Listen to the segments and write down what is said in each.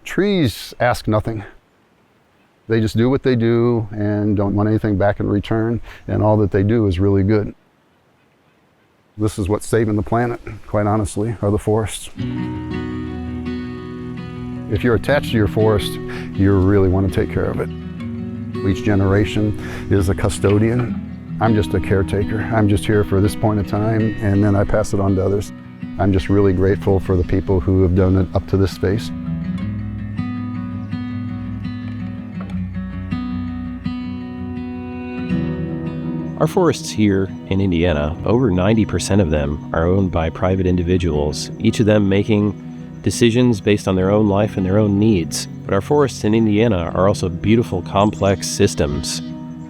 Trees ask nothing. They just do what they do and don't want anything back in return, and all that they do is really good. This is what's saving the planet, quite honestly, are the forests. If you're attached to your forest, you really want to take care of it. Each generation is a custodian. I'm just a caretaker. I'm just here for this point of time, and then I pass it on to others. I'm just really grateful for the people who have done it up to this phase. Our forests here in Indiana, over 90% of them are owned by private individuals, each of them making decisions based on their own life and their own needs. But our forests in Indiana are also beautiful, complex systems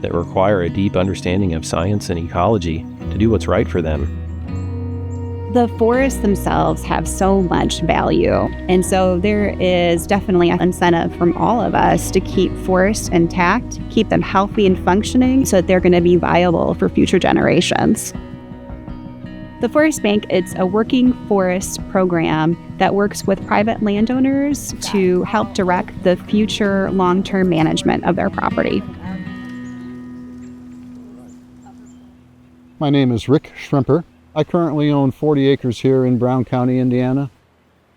that require a deep understanding of science and ecology to do what's right for them. The forests themselves have so much value, and so there is definitely an incentive from all of us to keep forests intact, keep them healthy and functioning so that they're going to be viable for future generations. The Forest Bank, it's a working forest program that works with private landowners to help direct the future long-term management of their property. My name is Rick Schrimper. I currently own 40 acres here in Brown County, Indiana.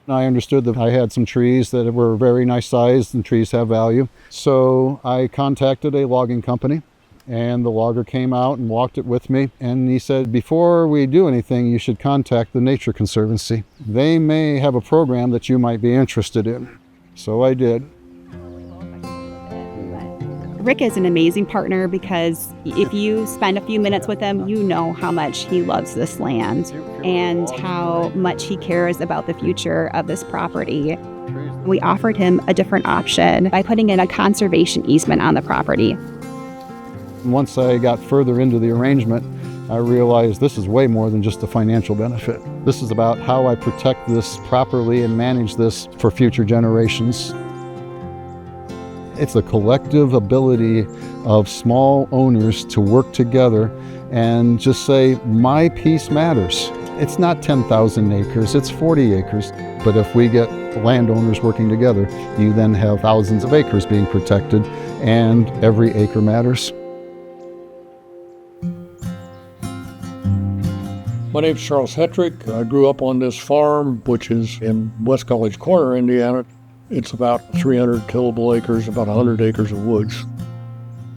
I understood that I had some trees that were very nice sized, and trees have value. So I contacted a logging company, and the logger came out and walked it with me. And he said, before we do anything, you should contact the Nature Conservancy. They may have a program that you might be interested in. So I did. Rick is an amazing partner because if you spend a few minutes with him, you know how much he loves this land and how much he cares about the future of this property. We offered him a different option by putting in a conservation easement on the property. Once I got further into the arrangement, I realized this is way more than just a financial benefit. This is about how I protect this properly and manage this for future generations. It's a collective ability of small owners to work together and just say, my piece matters. It's not 10,000 acres, it's 40 acres. But if we get landowners working together, you then have thousands of acres being protected, and every acre matters. My name's Charles Hetrick. I grew up on this farm, which is in West College Corner, Indiana. It's about 300 tillable acres, about 100 acres of woods.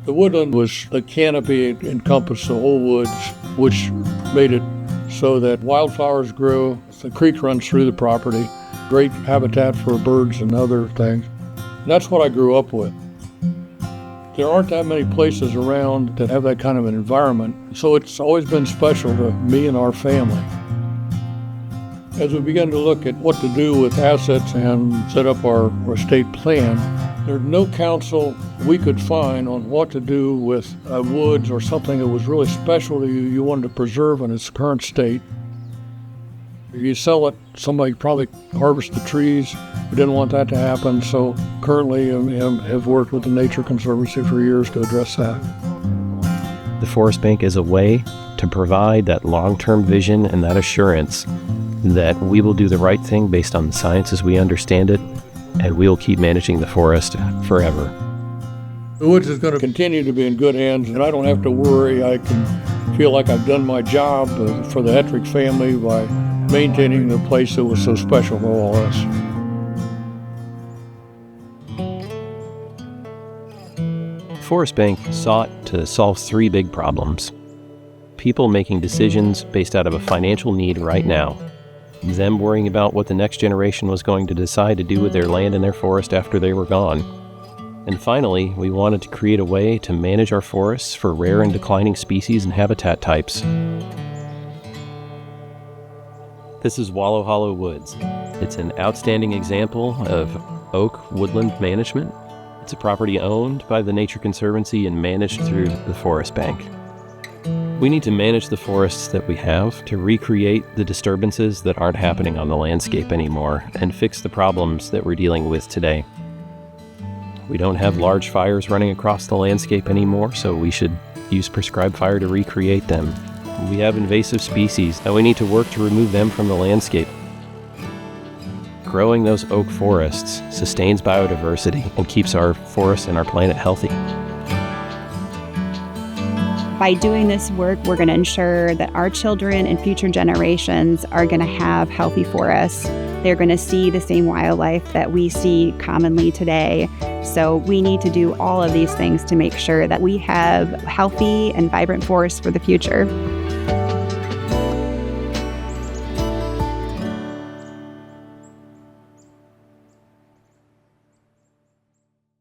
The woodland was the canopy, it encompassed the whole woods, which made it so that wildflowers grew. The creek runs through the property, great habitat for birds and other things. And that's what I grew up with. There aren't that many places around that have that kind of an environment, so it's always been special to me and our family. As we began to look at what to do with assets and set up our estate plan, there's no counsel we could find on what to do with woods or something that was really special to you, you wanted to preserve in its current state. If you sell it, somebody probably harvest the trees. We didn't want that to happen, so currently have worked with the Nature Conservancy for years to address that. The Forest Bank is a way to provide that long-term vision and that assurance that we will do the right thing based on the science as we understand it, and we'll keep managing the forest forever. The woods is going to continue to be in good hands, and I don't have to worry. I can feel like I've done my job for the Hetrick family by maintaining the place that was so special to all of us. The Forest Bank sought to solve three big problems. People making decisions based out of a financial need right now, them worrying about what the next generation was going to decide to do with their land and their forest after they were gone. And finally, we wanted to create a way to manage our forests for rare and declining species and habitat types. This is Wallow Hollow Woods. It's an outstanding example of oak woodland management. It's a property owned by the Nature Conservancy and managed through the Forest Bank. We need to manage the forests that we have to recreate the disturbances that aren't happening on the landscape anymore and fix the problems that we're dealing with today. We don't have large fires running across the landscape anymore, so we should use prescribed fire to recreate them. We have invasive species, and we need to work to remove them from the landscape. growing those oak forests sustains biodiversity and keeps our forests and our planet healthy. By doing this work, we're going to ensure that our children and future generations are going to have healthy forests. They're going to see the same wildlife that we see commonly today. So we need to do all of these things to make sure that we have healthy and vibrant forests for the future.